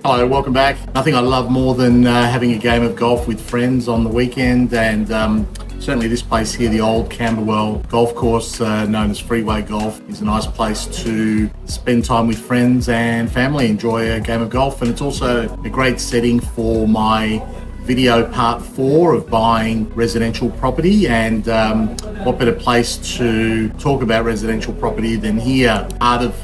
Hello, welcome back. Nothing I love more than having a game of golf with friends on the weekend, and certainly this place here, the old Camberwell golf course, known as Freeway Golf, is a nice place to spend time with friends and family, enjoy a game of golf. And it's also a great setting for my video part 4 of buying residential property. And what better place to talk about residential property than here? Part of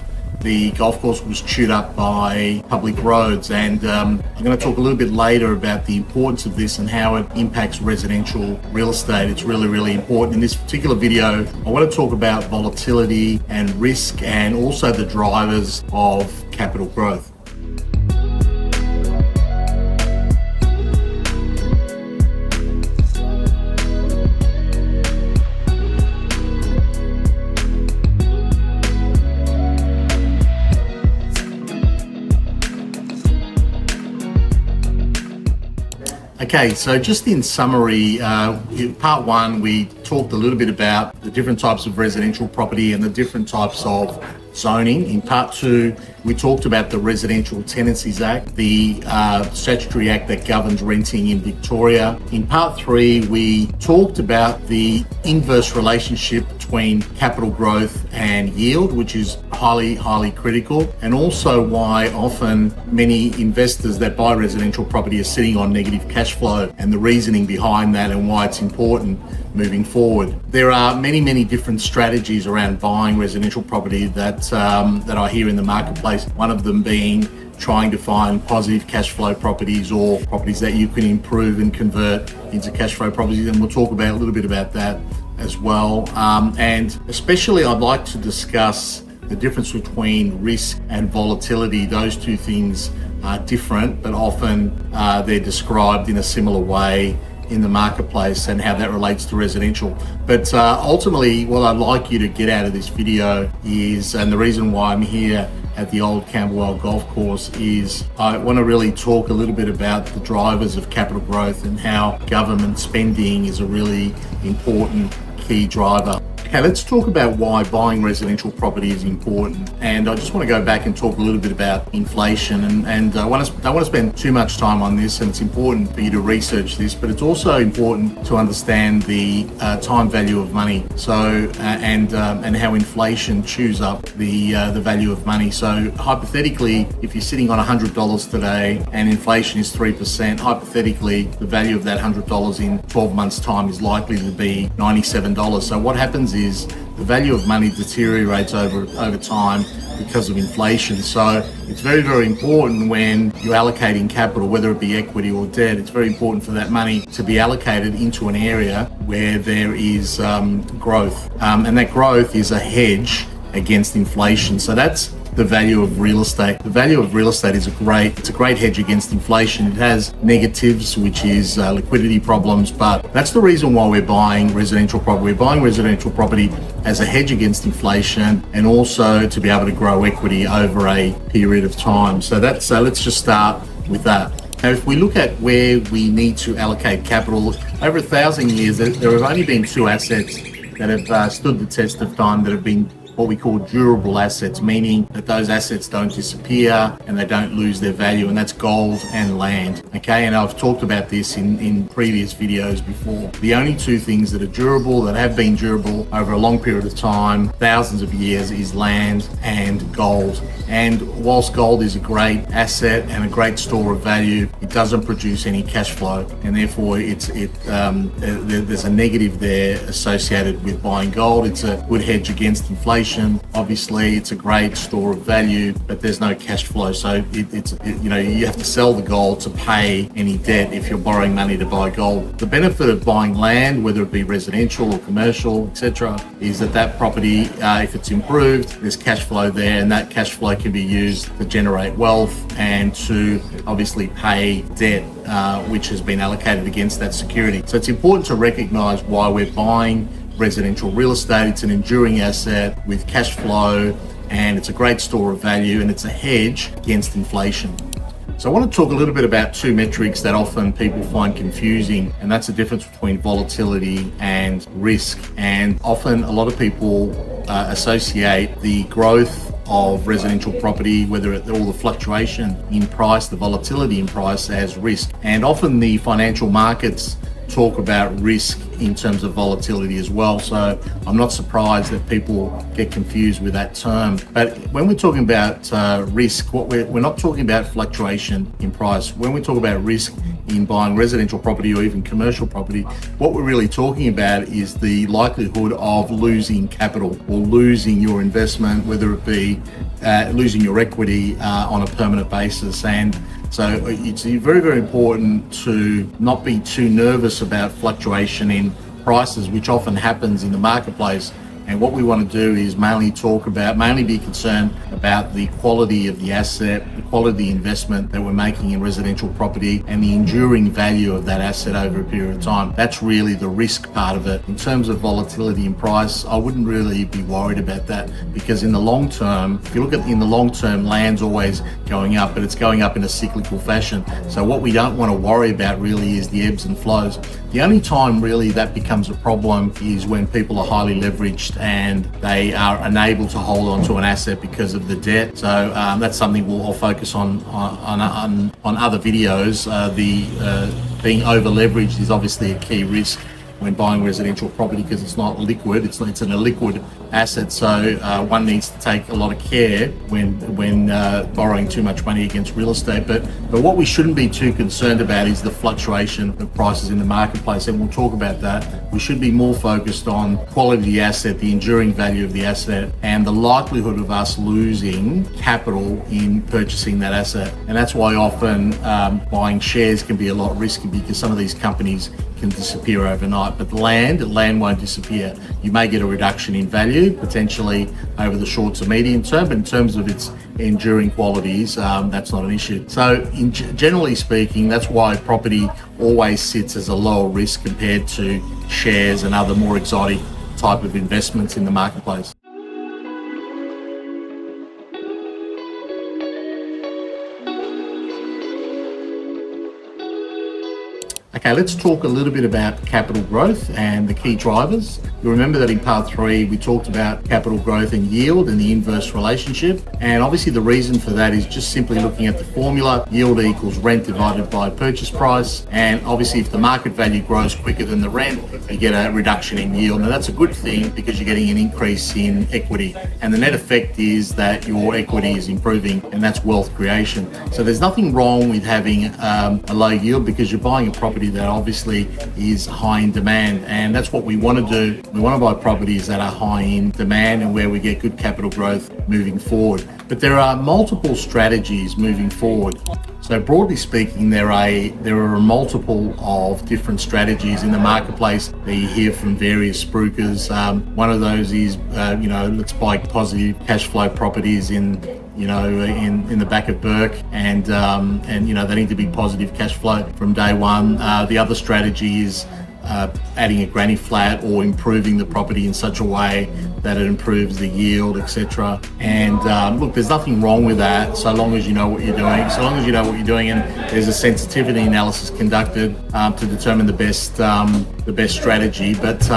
the golf course was chewed up by public roads, and I'm going to talk a little bit later about the importance of this and how it impacts residential real estate. It's really important. In this particular video, I want to talk about volatility and risk, and also the drivers of capital growth. Okay, so just in summary, in part 1, we talked a little bit about the different types of residential property and the different types of zoning. In part 2, we talked about the Residential Tenancies Act, the statutory act that governs renting in Victoria. In part 3, we talked about the inverse relationship between capital growth and yield, which is highly critical, and also why often many investors that buy residential property are sitting on negative cash flow, and the reasoning behind that and why it's important moving forward. There are many different strategies around buying residential property that I hear in the marketplace. One of them being trying to find positive cash flow properties, or properties that you can improve and convert into cash flow properties, and we'll talk about a little bit about that as well. And especially I'd like to discuss the difference between risk and volatility. Those two things are different, but often they're described in a similar way in the marketplace, and how that relates to residential. But ultimately, what I'd like you to get out of this video is, and the reason why I'm here at the old Camberwell golf course, is I want to really talk a little bit about the drivers of capital growth and how government spending is a really important key driver. Okay, let's talk about why buying residential property is important. And I just want to go back and talk a little bit about inflation. And I don't want to spend too much time on this, and it's important for you to research this, but it's also important to understand the time value of money. So and how inflation chews up the value of money. So hypothetically, if you're sitting on $100 today and inflation is 3%, hypothetically the value of that $100 in 12 months' time is likely to be $97. So what happens is the value of money deteriorates over time because of inflation. So it's very important when you're allocating capital, whether it be equity or debt, it's very important for that money to be allocated into an area where there is growth, and that growth is a hedge against inflation. So that's the value of real estate. The value of real estate is a great hedge against inflation. It has negatives, which is liquidity problems, but that's the reason why we're buying residential property. We're buying residential property as a hedge against inflation, and also to be able to grow equity over a period of time. So let's just start with that. Now, if we look at where we need to allocate capital, over 1,000 years, there have only been 2 assets that have stood the test of time, that have been what we call durable assets, meaning that those assets don't disappear and they don't lose their value, and that's gold and land. Okay, and I've talked about this in previous videos before. The only 2 things that are durable, that have been durable over a long period of time, thousands of years, is land and gold. And whilst gold is a great asset and a great store of value, it doesn't produce any cash flow, and therefore there's a negative there associated with buying gold. It's a good hedge against inflation. Obviously, it's a great store of value, but there's no cash flow. So you have to sell the gold to pay any debt if you're borrowing money to buy gold. The benefit of buying land, whether it be residential or commercial, etc., is that property, if it's improved, there's cash flow there, and that cash flow can be used to generate wealth and to obviously pay debt, which has been allocated against that security. So it's important to recognize why we're buying residential real estate. It's an enduring asset with cash flow, and it's a great store of value, and it's a hedge against inflation. So I want to talk a little bit about 2 metrics that often people find confusing, and that's the difference between volatility and risk. And often a lot of people associate the growth of residential property, whether all the fluctuation in price, the volatility in price, as risk. And often the financial markets talk about risk in terms of volatility as well. So I'm not surprised that people get confused with that term. But when we're talking about risk, what we're not talking about fluctuation in price. When we talk about risk in buying residential property or even commercial property, what we're really talking about is the likelihood of losing capital or losing your investment, whether it be losing your equity on a permanent basis. And so it's very, very important to not be too nervous about fluctuation in prices, which often happens in the marketplace. And what we want to do is mainly be concerned about the quality of the asset, the quality of the investment that we're making in residential property, and the enduring value of that asset over a period of time. That's really the risk part of it. In terms of volatility in price, I wouldn't really be worried about that, because in the long term, if you look at in the long term, land's always going up, but it's going up in a cyclical fashion. So what we don't want to worry about really is the ebbs and flows. The only time really that becomes a problem is when people are highly leveraged and they are unable to hold on to an asset because of the debt. So that's something I'll focus on other videos. Being over leveraged is obviously a key risk when buying residential property, because it's not liquid, it's an illiquid asset. So one needs to take a lot of care when borrowing too much money against real estate. But what we shouldn't be too concerned about is the fluctuation of prices in the marketplace, and we'll talk about that. We should be more focused on quality of the asset, the enduring value of the asset, and the likelihood of us losing capital in purchasing that asset. And that's why often buying shares can be a lot risky, because some of these companies can disappear overnight. But land won't disappear. You may get a reduction in value potentially over the short to medium term, but in terms of its enduring qualities, that's not an issue. So generally speaking, that's why property always sits as a lower risk compared to shares and other more exotic type of investments in the marketplace. Okay, let's talk a little bit about capital growth and the key drivers. You'll remember that in part 3, we talked about capital growth and yield and the inverse relationship. And obviously the reason for that is just simply looking at the formula. Yield equals rent divided by purchase price. And obviously if the market value grows quicker than the rent, you get a reduction in yield. Now that's a good thing, because you're getting an increase in equity. And the net effect is that your equity is improving, and that's wealth creation. So there's nothing wrong with having a low yield, because you're buying a property that obviously is high in demand, and that's what we want to do. We want to buy properties that are high in demand and where we get good capital growth moving forward. But there are multiple strategies moving forward. So broadly speaking, there are a multiple of different strategies in the marketplace that you hear from various spruikers. One of those is, let's buy positive cash flow properties in the back of Burke, and they need to be positive cash flow from day one. The other strategy is adding a granny flat or improving the property in such a way that it improves the yield, etc. And look, there's nothing wrong with that, so long as you know what you're doing. So long as you know what you're doing, and there's a sensitivity analysis conducted to determine the best strategy. But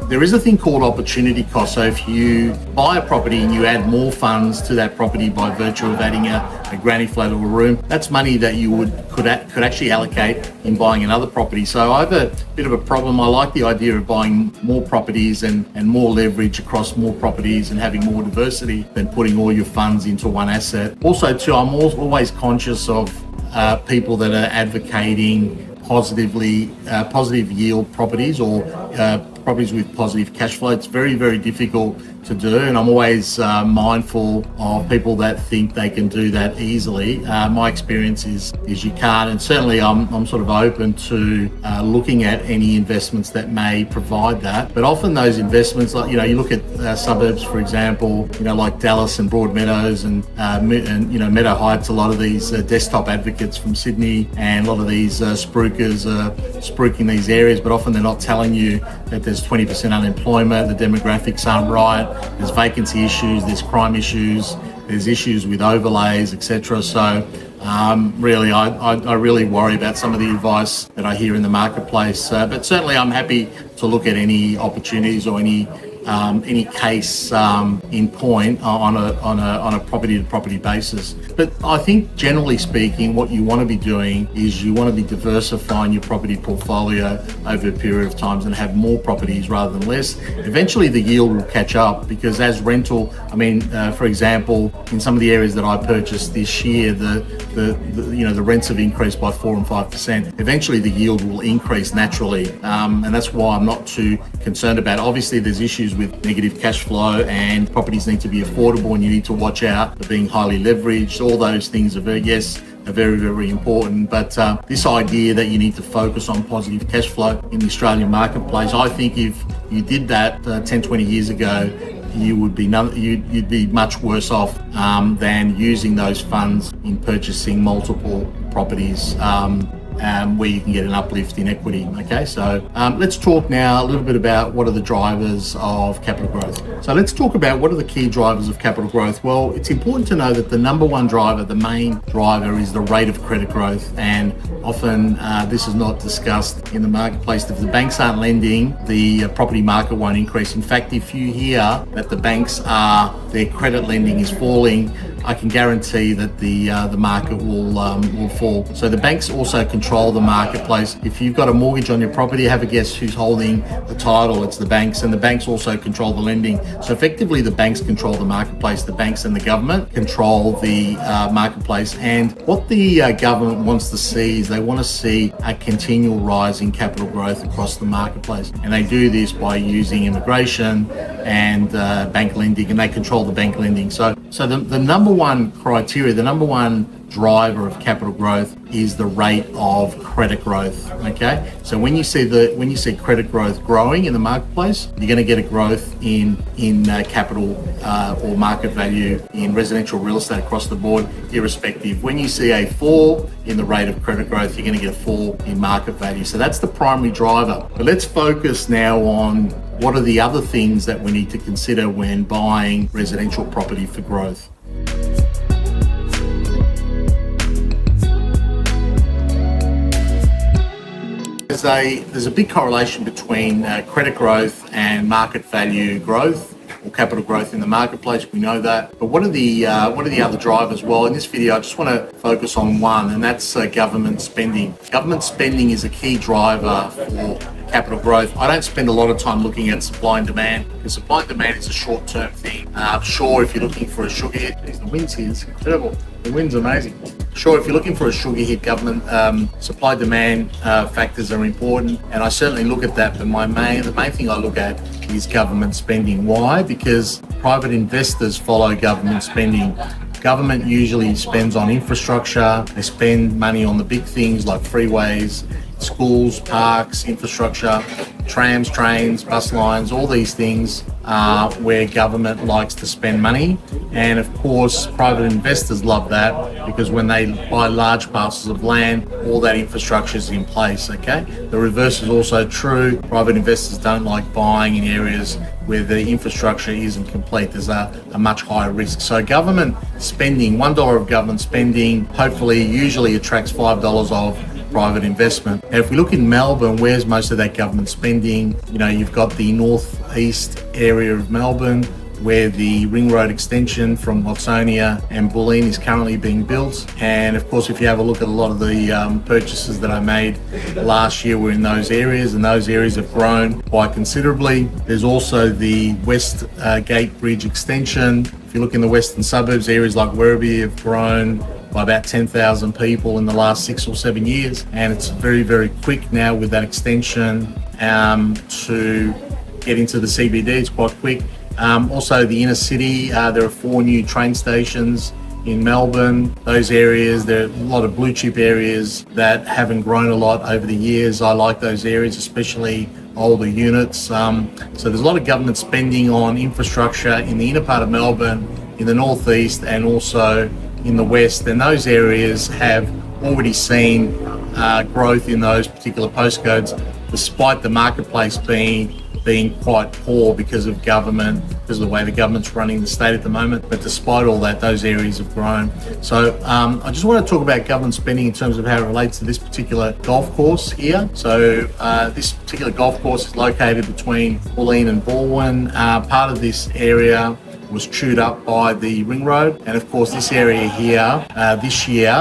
there is a thing called opportunity cost. So if you buy a property and you add more funds to that property by virtue of adding a granny flat or a room, that's money that you could actually allocate in buying another property. So I have a bit of a problem. I like the idea of buying more properties and more leverage across more properties and having more diversity than putting all your funds into one asset. Also too, I'm always conscious of people that are advocating positive yield properties or properties with positive cash flow. It's very, very difficult to do, and I'm always mindful of people that think they can do that easily. My experience is you can't, and certainly I'm sort of open to looking at any investments that may provide that. But often those investments, like you look at suburbs, for example, like Dallas and Broadmeadows and Meadow Heights. A lot of these desktop advocates from Sydney and a lot of these spruikers are spruiking these areas, but often they're not telling you that there's 20% unemployment, the demographics aren't right, there's vacancy issues, there's crime issues, there's issues with overlays, etc. So really, I really worry about some of the advice that I hear in the marketplace. But certainly I'm happy to look at any opportunities or any any case in point on a property-to-property basis. But I think generally speaking, what you want to be doing is you want to be diversifying your property portfolio over a period of times and have more properties rather than less. Eventually, the yield will catch up because as rental, for example, in some of the areas that I purchased this year, the rents have increased by 4 and 5%. Eventually, the yield will increase naturally, and that's why I'm not too concerned about it. Obviously, there's issues with negative cash flow, and properties need to be affordable, and you need to watch out for being highly leveraged. All those things are very, very important. But this idea that you need to focus on positive cash flow in the Australian marketplace, I think if you did that 10, 20 years ago, you'd be much worse off than using those funds in purchasing multiple properties where you can get an uplift in equity. Okay, so let's talk now a little bit about what are the drivers of capital growth. So let's talk about what are the key drivers of capital growth. Well, it's important to know that the number one driver, the main driver, is the rate of credit growth, and often this is not discussed in the marketplace. If the banks aren't lending, the property market won't increase. In fact, if you hear that their credit lending is falling, I can guarantee that the market will fall. So the banks also control the marketplace. If you've got a mortgage on your property, have a guess who's holding the title? It's the banks, and the banks also control the lending. So effectively, the banks control the marketplace. The banks and the government control the marketplace. And what the government wants to see is they want to see a continual rise in capital growth across the marketplace, and they do this by using immigration and bank lending, and they control the bank lending. So the number one criteria, the number one driver of capital growth is the rate of credit growth. Okay, so when you see credit growth growing in the marketplace, you're going to get a growth in capital or market value in residential real estate across the board, irrespective. When you see a fall in the rate of credit growth, you're going to get a fall in market value. So that's the primary driver. But let's focus now on what are the other things that we need to consider when buying residential property for growth. There's a big correlation between credit growth and market value growth or capital growth in the marketplace. We know that. But what are the other drivers? Well, in this video, I just want to focus on one, and that's government spending. Government spending is a key driver for capital growth. I don't spend a lot of time looking at supply and demand, because supply and demand is a short-term thing. Sure, if you're looking for a sugar hit, the wind's here, it's incredible. The wind's amazing. Sure, if you're looking for a sugar hit, government supply-demand factors are important, and I certainly look at that. But the main thing I look at is government spending. Why? Because private investors follow government spending. Government usually spends on infrastructure. They spend money on the big things like freeways, schools, parks, infrastructure, trams, trains, bus lines, all these things where government likes to spend money. And of course, private investors love that, because when they buy large parcels of land, all that infrastructure is in place, okay? The reverse is also true. Private investors don't like buying in areas where the infrastructure isn't complete. There's a much higher risk. So government spending, $1 of government spending, hopefully usually attracts $5 of private investment. Now, if we look in Melbourne, where's most of that government spending? You've got the northeast area of Melbourne, where the ring road extension from Watsonia and Bulleen is currently being built. And of course, if you have a look at a lot of the purchases that I made last year were in those areas, and those areas have grown quite considerably. There's also the West Gate Bridge extension. If you look in the western suburbs, areas like Werribee have grown by about 10,000 people in the last 6 or 7 years, and it's very, very quick now with that extension to get into the CBD. It's quite quick. Also the inner city, there are 4 new train stations in Melbourne. Those areas, there are a lot of blue chip areas that haven't grown a lot over the years. I like those areas, especially older units. So there's a lot of government spending on infrastructure in the inner part of Melbourne, in the northeast, and also in the west, and those areas have already seen growth in those particular postcodes, despite the marketplace being being quite poor because of government, because of the way the government's running the state at the moment. But despite all that, those areas have grown. So I just want to talk about government spending in terms of how it relates to this particular golf course here. So this particular golf course is located between Bulleen and Balwyn. Part of this area was chewed up by the ring road, and of course this area here this year,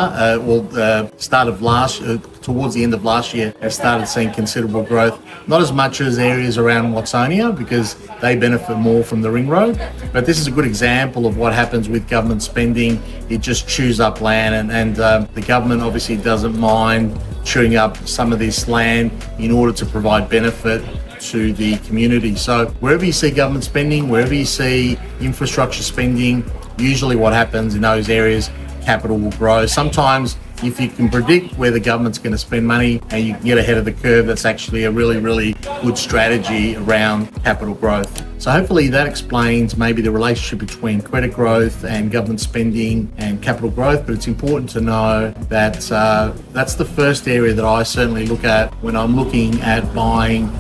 towards the end of last year, has started seeing considerable growth. Not as much as areas around Watsonia because they benefit more from the ring road, but this is a good example of what happens with government spending. It just chews up land, and the government obviously doesn't mind chewing up some of this land in order to provide benefit to the community. So wherever you see government spending, wherever you see infrastructure spending, usually what happens in those areas, capital will grow. Sometimes if you can predict where the government's going to spend money and you can get ahead of the curve, that's actually a really, really good strategy around capital growth. So hopefully that explains maybe the relationship between credit growth and government spending and capital growth, but it's important to know that that's the first area that I certainly look at when I'm looking at buying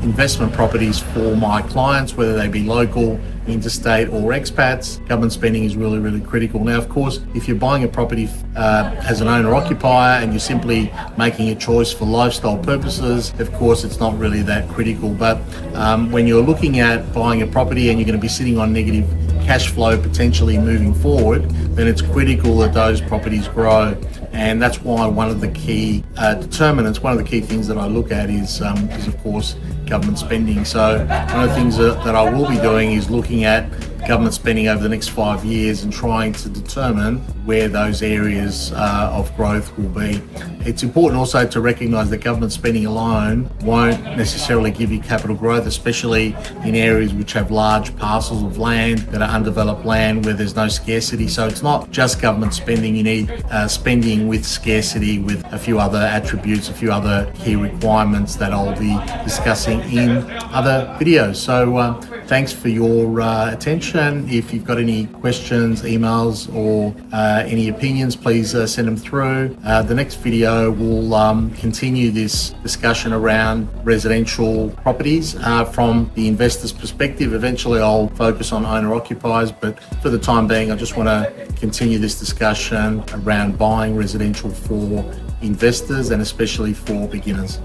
investment properties for my clients, whether they be local, interstate or expats. Government spending is really, really critical. Now, of course, if you're buying a property as an owner-occupier and you're simply making a choice for lifestyle purposes, of course, it's not really that critical. But when you're looking at buying a property and you're going to be sitting on negative cash flow potentially moving forward, then it's critical that those properties grow. And that's why one of the key determinants, one of the key things that I look at is of course, government spending. So one of the things that I will be doing is looking at government spending over the next 5 years and trying to determine where those areas of growth will be. It's important also to recognise that government spending alone won't necessarily give you capital growth, especially in areas which have large parcels of land that are undeveloped land where there's no scarcity. So it's not just government spending, you need spending with scarcity with a few other attributes, a few other key requirements that I'll be discussing in other videos. So thanks for your attention. If you've got any questions, emails or any opinions, please send them through. The next video will continue this discussion around residential properties from the investor's perspective. Eventually I'll focus on owner-occupiers, but for the time being I just want to continue this discussion around buying residential for investors and especially for beginners.